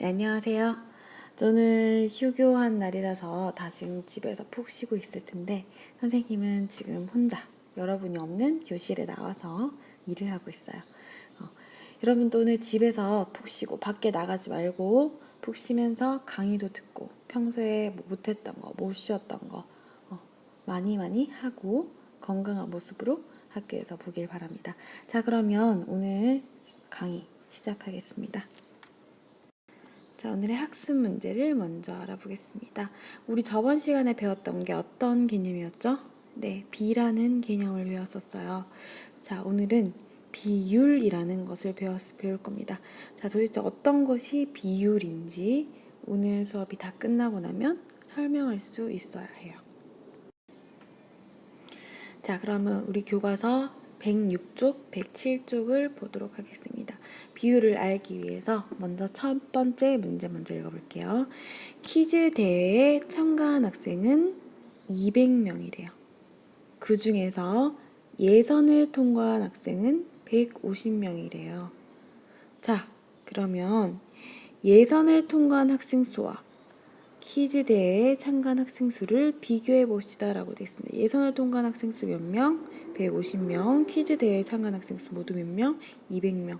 네, 안녕하세요. 저는 휴교한 날이라서 다시 집에서 푹 쉬고 있을 텐데 선생님은 지금 혼자 여러분이 없는 교실에 나와서 일을 하고 있어요. 여러분도 오늘 집에서 푹 쉬고 밖에 나가지 말고 푹 쉬면서 강의도 듣고 평소에 못했던 거, 못 쉬었던 거 많이 하고 건강한 모습으로 학교에서 보길 바랍니다. 자, 그러면 오늘 강의 시작하겠습니다. 자, 오늘의 학습 문제를 먼저 알아보겠습니다. 우리 저번 시간에 배웠던 게 어떤 개념이었죠? 네, 비라는 개념을 배웠었어요. 자, 오늘은 비율이라는 것을 배울 겁니다. 자, 도대체 어떤 것이 비율인지 오늘 수업이 다 끝나고 나면 설명할 수 있어야 해요. 자, 그러면 우리 교과서 106쪽, 107쪽을 보도록 하겠습니다. 비율을 알기 위해서 먼저 첫 번째 문제 먼저 읽어볼게요. 퀴즈 대회에 참가한 학생은 200명이래요. 그 중에서 예선을 통과한 학생은 150명이래요. 자, 그러면 예선을 통과한 학생 수와 퀴즈 대회에 참가한 학생 수를 비교해 봅시다 라고 되어 있습니다. 예선을 통과한 학생 수 몇 명? 150명. 퀴즈 대회에 참가한 학생 수 모두 몇 명? 200명.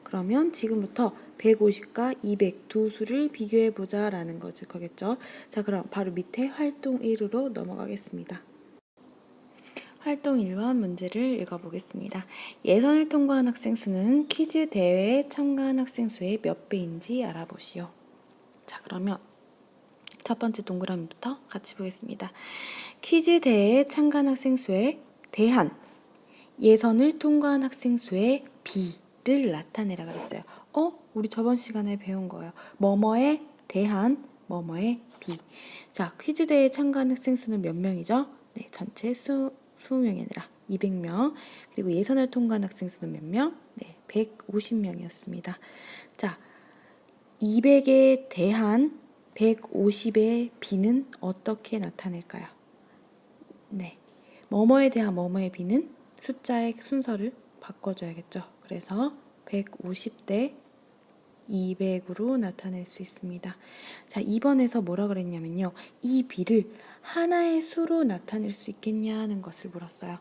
그러면 지금부터 150과 200 두 수를 비교해 보자 라는 거겠죠. 자, 그럼 바로 밑에 활동 1으로 넘어가겠습니다. 활동 1번 문제를 읽어보겠습니다. 예선을 통과한 학생 수는 퀴즈 대회에 참가한 학생 수의 몇 배인지 알아보시오. 자, 그러면 첫 번째 동그라미부터 같이 보겠습니다. 퀴즈 대회에 참가한 학생 수에 대한 예선을 통과한 학생 수의 비를 나타내라 그랬어요. 우리 저번 시간에 배운 거예요. 뭐뭐에 대한 뭐뭐의 비. 자, 퀴즈 대회에 참가한 학생 수는 몇 명이죠? 네, 전체 20명이 아니라 200명. 그리고 예선을 통과한 학생 수는 몇 명? 네, 150명이었습니다. 자, 200에 대한 150의 비는 어떻게 나타낼까요? 네, 뭐뭐에 대한 뭐뭐의 비는 숫자의 순서를 바꿔줘야겠죠. 그래서 150대 200으로 나타낼 수 있습니다. 자, 2번에서 뭐라 그랬냐면요. 이 비를 하나의 수로 나타낼 수 있겠냐 하는 것을 물었어요.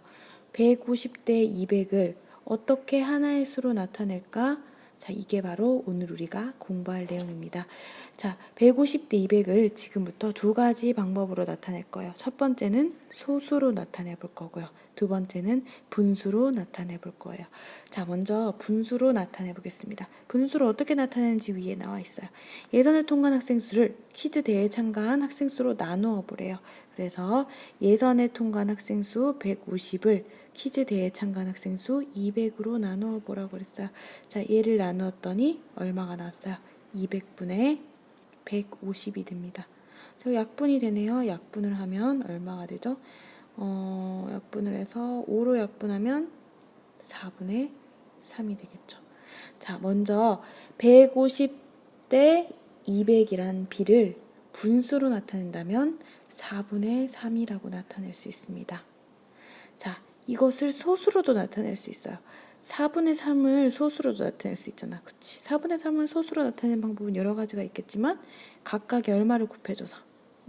150대 200을 어떻게 하나의 수로 나타낼까? 자, 이게 바로 오늘 우리가 공부할 내용입니다. 자, 150대 200을 지금부터 두 가지 방법으로 나타낼 거예요. 첫 번째는 소수로 나타내 볼 거고요. 두 번째는 분수로 나타내 볼 거예요. 자, 먼저 분수로 나타내 보겠습니다. 분수를 어떻게 나타내는지 위에 나와 있어요. 예선을 통과한 학생 수를 퀴즈 대회에 참가한 학생 수로 나누어 보래요. 그래서 예선에 통과한 학생 수 150을 퀴즈 대회에 참가한 학생 수 200으로 나누어 보라고 그랬어요. 자, 얘를 나누었더니 얼마가 나왔어요? 200분의 150이 됩니다. 저 약분이 되네요. 약분을 하면 얼마가 되죠? 약분을 해서 5로 약분하면 4분의 3이 되겠죠. 자, 먼저 150대 200이란 비를 분수로 나타낸다면 4분의 3이라고 나타낼 수 있습니다. 자, 이것을 소수로도 나타낼 수 있어요. 4분의 3을 소수로도 나타낼 수 있잖아. 그치? 4분의 3을 소수로 나타내는 방법은 여러 가지가 있겠지만 각각의 얼마를 곱해줘서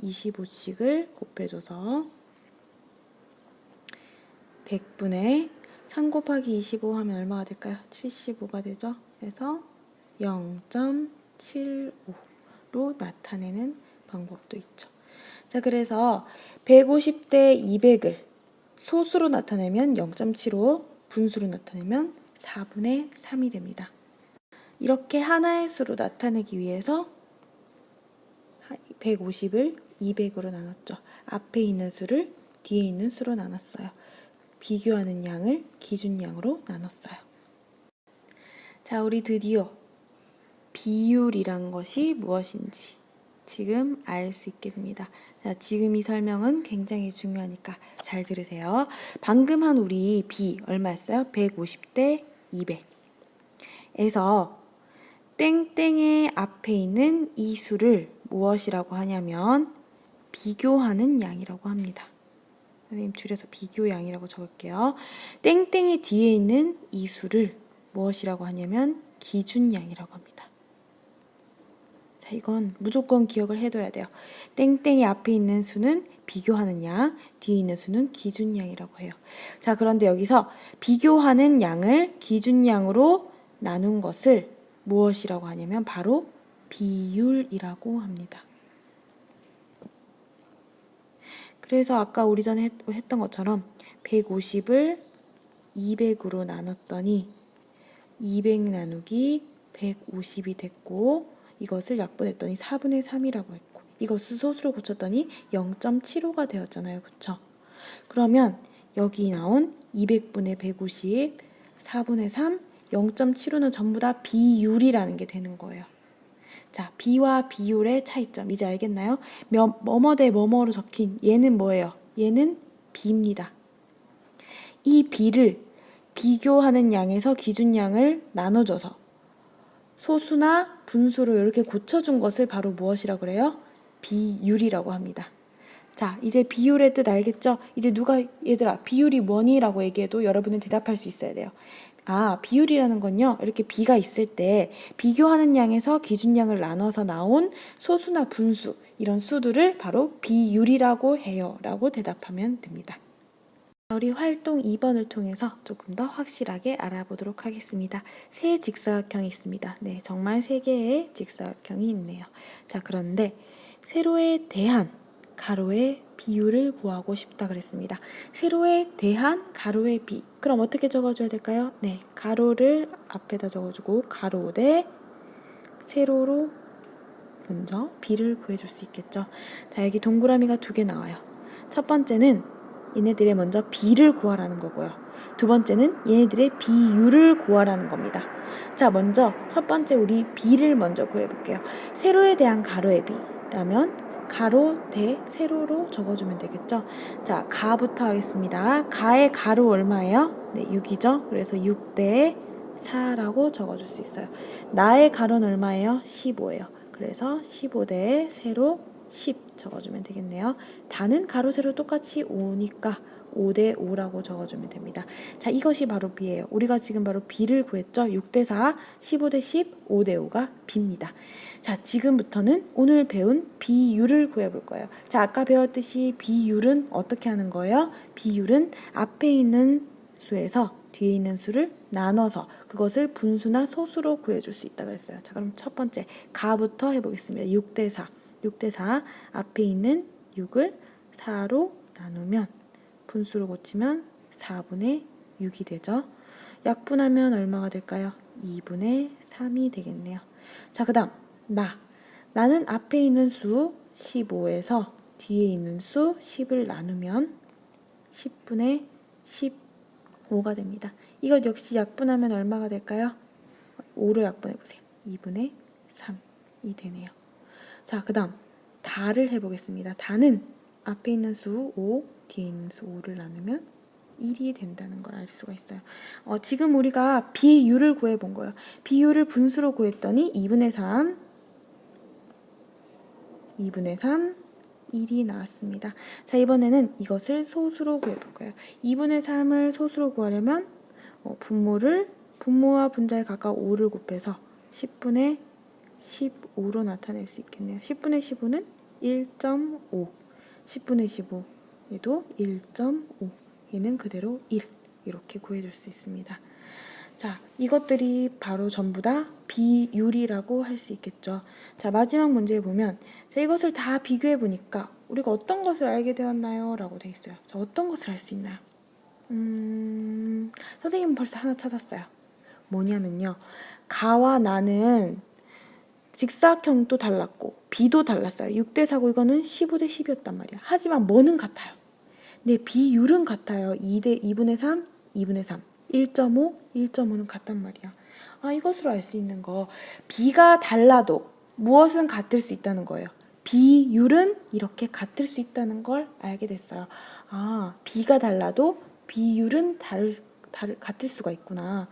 25씩을 곱해줘서 100분의 3 곱하기 25 하면 얼마가 될까요? 75가 되죠. 그래서 0.75로 나타내는 방법도 있죠. 자, 그래서 150대 200을 소수로 나타내면 0.75, 분수로 나타내면 4분의 3이 됩니다. 이렇게 하나의 수로 나타내기 위해서 150을 200으로 나눴죠. 앞에 있는 수를 뒤에 있는 수로 나눴어요. 비교하는 양을 기준양으로 나눴어요. 자, 우리 드디어 비율이란 것이 무엇인지 지금 알 수 있게 됩니다. 자, 지금 이 설명은 굉장히 중요하니까 잘 들으세요. 방금 한 우리 비 얼마였어요? 150대 200에서 땡땡의 앞에 있는 이 수를 무엇이라고 하냐면 비교하는 양이라고 합니다. 선생님 줄여서 비교양이라고 적을게요. 땡땡의 뒤에 있는 이 수를 무엇이라고 하냐면 기준양이라고 합니다. 자, 이건 무조건 기억을 해둬야 돼요. 땡땡이 앞에 있는 수는 비교하는 양, 뒤에 있는 수는 기준양이라고 해요. 자, 그런데 여기서 비교하는 양을 기준양으로 나눈 것을 무엇이라고 하냐면 바로 비율이라고 합니다. 그래서 아까 우리 전에 했던 것처럼 150을 200으로 나눴더니 200 나누기 150이 됐고 이것을 약분했더니 4분의 3이라고 했고 이것을 소수로 고쳤더니 0.75가 되었잖아요. 그쵸? 그러면 여기 나온 200분의 150, 4분의 3, 0.75는 전부 다 비율이라는 게 되는 거예요. 자, 비와 비율의 차이점 이제 알겠나요? 뭐뭐 대 뭐뭐로 적힌 얘는 뭐예요? 얘는 비입니다. 이 비를 비교하는 양에서 기준양을 나눠줘서 소수나 분수로 이렇게 고쳐준 것을 바로 무엇이라고 그래요? 비율이라고 합니다. 자, 이제 비율의 뜻 알겠죠? 이제 누가 얘들아 비율이 뭐니? 라고 얘기해도 여러분은 대답할 수 있어야 돼요. 아, 비율이라는 건요. 이렇게 비가 있을 때 비교하는 양에서 기준양을 나눠서 나온 소수나 분수 이런 수들을 바로 비율이라고 해요. 라고 대답하면 됩니다. 우리 활동 2번을 통해서 조금 더 확실하게 알아보도록 하겠습니다. 세 직사각형이 있습니다. 네, 정말 세 개의 직사각형이 있네요. 자, 그런데 세로에 대한 가로의 비율을 구하고 싶다 그랬습니다. 세로에 대한 가로의 비. 그럼 어떻게 적어줘야 될까요? 네, 가로를 앞에다 적어주고 가로 대 세로로 먼저 비를 구해줄 수 있겠죠. 자, 여기 동그라미가 2개 나와요. 첫 번째는 얘네들의 먼저 비를 구하라는 거고요. 두 번째는 얘네들의 비율을 구하라는 겁니다. 자, 먼저 첫 번째 우리 비를 먼저 구해볼게요. 세로에 대한 가로의 비라면 가로 대 세로로 적어주면 되겠죠. 자, 가부터 하겠습니다. 가의 가로 얼마예요? 네, 6이죠. 그래서 6 대 4라고 적어줄 수 있어요. 나의 가로는 얼마예요? 15예요. 그래서 15 대 세로 10 적어주면 되겠네요. 다는 가로 세로 똑같이 5니까 5 대 5라고 적어주면 됩니다. 자, 이것이 바로 비예요. 우리가 지금 바로 비를 구했죠. 6 대 4, 15 대 10, 5 대 5가 비입니다. 자, 지금부터는 오늘 배운 비율을 구해볼 거예요. 자, 아까 배웠듯이 비율은 어떻게 하는 거예요? 비율은 앞에 있는 수에서 뒤에 있는 수를 나눠서 그것을 분수나 소수로 구해줄 수 있다 그랬어요. 자, 그럼 첫 번째 가부터 해보겠습니다. 6 대 4. 6 대 4 앞에 있는 6을 4로 나누면 분수로 고치면 4분의 6이 되죠. 약분하면 얼마가 될까요? 2분의 3이 되겠네요. 자, 그 다음 나는 앞에 있는 수 15에서 뒤에 있는 수 10을 나누면 10분의 15가 됩니다. 이것 역시 약분하면 얼마가 될까요? 5로 약분해보세요. 2분의 3이 되네요. 자, 그 다음 다를 해보겠습니다. 다는 앞에 있는 수 5, 뒤에 있는 수 5를 나누면 1이 된다는 걸 알 수가 있어요. 지금 우리가 비율을 구해본 거예요. 비율을 분수로 구했더니 2분의 3, 1이 나왔습니다. 자, 이번에는 이것을 소수로 구해볼 거예요. 2분의 3을 소수로 구하려면 분모와 분자에 각각 5를 곱해서 10분의 15로 나타낼 수 있겠네요. 10분의 15는 1.5, 10분의 15얘도 1.5, 얘는 그대로 1 이렇게 구해줄 수 있습니다. 자, 이것들이 바로 전부 다 비율이라고 할 수 있겠죠. 자, 마지막 문제에 보면 자, 이것을 다 비교해 보니까 우리가 어떤 것을 알게 되었나요? 라고 돼 있어요. 자, 어떤 것을 알 수 있나요? 선생님은 벌써 하나 찾았어요. 뭐냐면요. 가와 나는 직사각형도 달랐고 비도 달랐어요. 6 대 4고 이거는 15 대 10이었단 말이야. 하지만 뭐는 같아요? 네, 비율은 같아요. 2분의 3, 2분의 3. 1.5, 1.5는 같단 말이야. 아, 이것으로 알 수 있는 거. 비가 달라도 무엇은 같을 수 있다는 거예요. 비율은 이렇게 같을 수 있다는 걸 알게 됐어요. 아, 비가 달라도 비율은 같을 수가 있구나.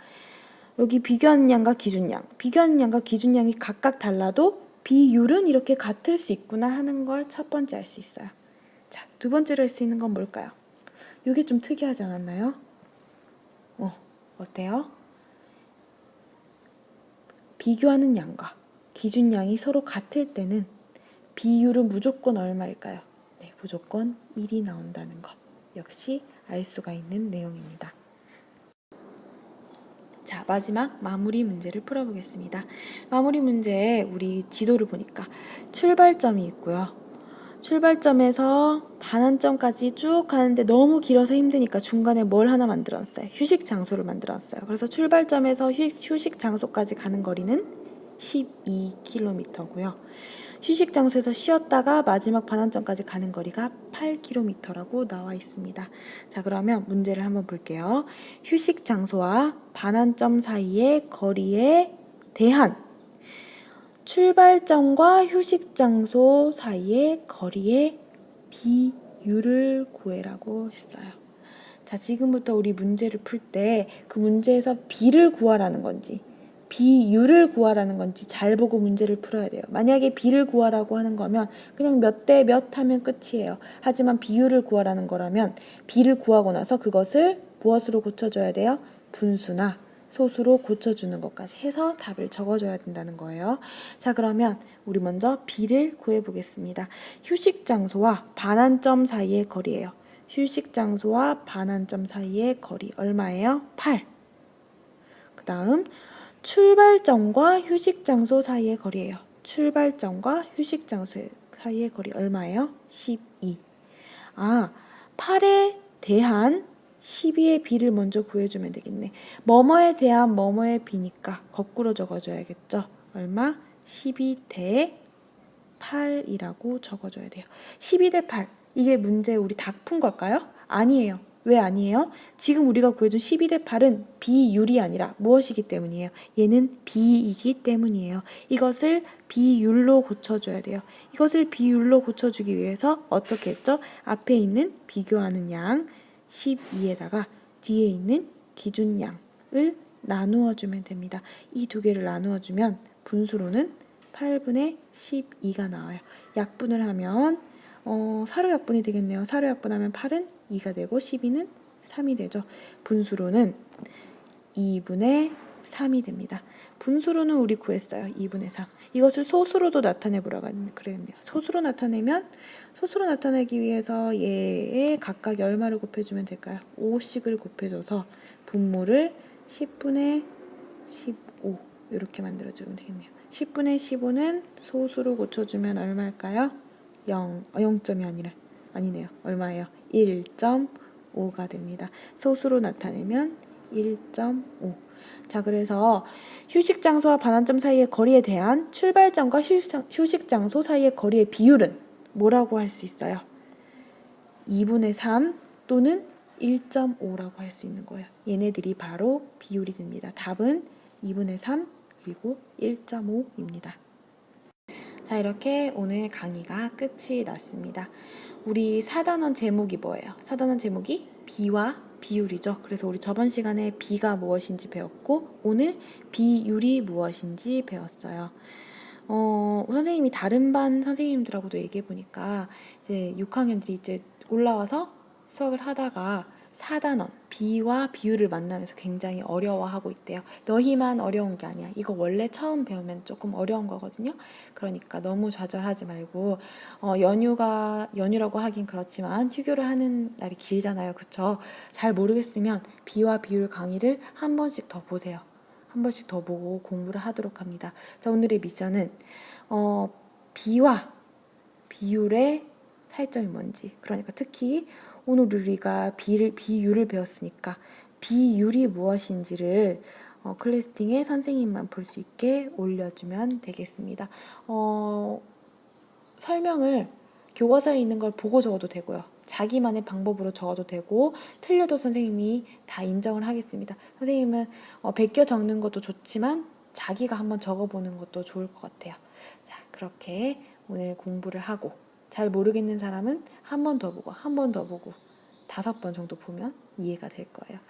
여기 비교하는 양과 기준양. 비교하는 양과 기준양이 각각 달라도 비율은 이렇게 같을 수 있구나 하는 걸 첫 번째 알 수 있어요. 자, 두 번째로 할 수 있는 건 뭘까요? 이게 좀 특이하지 않았나요? 어때요? 비교하는 양과 기준량이 서로 같을 때는 비율은 무조건 얼마일까요? 네, 무조건 1이 나온다는 것. 역시 알 수가 있는 내용입니다. 자, 마지막 마무리 문제를 풀어보겠습니다. 마무리 문제에 우리 지도를 보니까 출발점이 있고요. 출발점에서 반환점까지 쭉 가는데 너무 길어서 힘드니까 중간에 뭘 하나 만들었어요. 휴식 장소를 만들었어요. 그래서 출발점에서 휴식 장소까지 가는 거리는 12km고요. 휴식 장소에서 쉬었다가 마지막 반환점까지 가는 거리가 8km라고 나와 있습니다. 자, 그러면 문제를 한번 볼게요. 휴식 장소와 반환점 사이의 거리에 대한 출발점과 휴식 장소 사이의 거리의 비율을 구해라고 했어요. 자, 지금부터 우리 문제를 풀 때 그 문제에서 비를 구하라는 건지 비율을 구하라는 건지 잘 보고 문제를 풀어야 돼요. 만약에 비를 구하라고 하는 거면 그냥 몇 대 몇 하면 끝이에요. 하지만 비율을 구하라는 거라면 비를 구하고 나서 그것을 무엇으로 고쳐줘야 돼요? 분수나 소수로 고쳐주는 것까지 해서 답을 적어줘야 된다는 거예요. 자, 그러면 우리 먼저 비를 구해보겠습니다. 휴식 장소와 반환점 사이의 거리예요. 휴식 장소와 반환점 사이의 거리 얼마예요? 8. 그 다음 출발점과 휴식 장소 사이의 거리예요. 출발점과 휴식 장소 사이의 거리 얼마예요? 12. 아, 8에 대한 12의 비를 먼저 구해주면 되겠네. 뭐뭐에 대한 뭐뭐의 비니까 거꾸로 적어줘야겠죠. 얼마? 12대 8이라고 적어줘야 돼요. 12대 8. 이게 문제 우리 다 푼 걸까요? 아니에요. 왜 아니에요? 지금 우리가 구해준 12대 8은 비율이 아니라 무엇이기 때문이에요? 얘는 비이기 때문이에요. 이것을 비율로 고쳐줘야 돼요. 이것을 비율로 고쳐주기 위해서 어떻게 했죠? 앞에 있는 비교하는 양 12에다가 뒤에 있는 기준량을 나누어주면 됩니다. 이 두 개를 나누어주면 분수로는 8분의 12가 나와요. 약분을 하면 사료약분이 되겠네요. 사료약분하면 8은 2가 되고 12는 3이 되죠. 분수로는 2분의 3이 됩니다. 분수로는 우리 구했어요. 2분의 3. 이것을 소수로도 나타내보라고 그랬네요. 소수로 나타내기 위해서 얘에 각각 얼마를 곱해주면 될까요? 5씩을 곱해줘서 분모를 10분의 15 이렇게 만들어주면 되겠네요. 10분의 15는 소수로 고쳐주면 얼마일까요? 0점이 아니네요. 얼마예요? 1.5가 됩니다. 소수로 나타내면 1.5. 자, 그래서 휴식 장소와 반환점 사이의 거리에 대한 출발점과 휴식 장소 사이의 거리의 비율은 뭐라고 할 수 있어요? 2분의 3 또는 1.5라고 할 수 있는 거예요. 얘네들이 바로 비율이 됩니다. 답은 2분의 3 그리고 1.5입니다. 자, 이렇게 오늘 강의가 끝이 났습니다. 우리 4단원 제목이 뭐예요? 4단원 제목이 비와 비율이죠. 그래서 우리 저번 시간에 비가 무엇인지 배웠고 오늘 비율이 무엇인지 배웠어요. 선생님이 다른 반 선생님들하고도 얘기해 보니까 이제 6학년들이 이제 올라와서 수학을 하다가 4단원, 비와 비율을 만나면서 굉장히 어려워하고 있대요. 너희만 어려운 게 아니야. 이거 원래 처음 배우면 조금 어려운 거거든요. 그러니까 너무 좌절하지 말고 연휴라고 하긴 그렇지만 휴교를 하는 날이 길잖아요. 그쵸? 잘 모르겠으면 비와 비율 강의를 한 번씩 더 보세요. 한 번씩 더 보고 공부를 하도록 합니다. 자, 오늘의 미션은 비와 비율의 차이점이 뭔지, 그러니까 특히 오늘 우리가 비율을 배웠으니까 비율이 무엇인지를 클래스팅에 선생님만 볼 수 있게 올려주면 되겠습니다. 설명을 교과서에 있는 걸 보고 적어도 되고요. 자기만의 방법으로 적어도 되고 틀려도 선생님이 다 인정을 하겠습니다. 선생님은 베껴 적는 것도 좋지만 자기가 한번 적어보는 것도 좋을 것 같아요. 자, 그렇게 오늘 공부를 하고 잘 모르겠는 사람은 한 번 더 보고 한 번 더 보고 5번 정도 보면 이해가 될 거예요.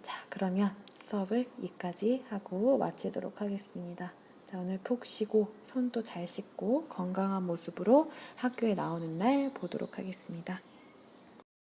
자, 그러면 수업을 여기까지 하고 마치도록 하겠습니다. 자, 오늘 푹 쉬고 손도 잘 씻고 건강한 모습으로 학교에 나오는 날 보도록 하겠습니다.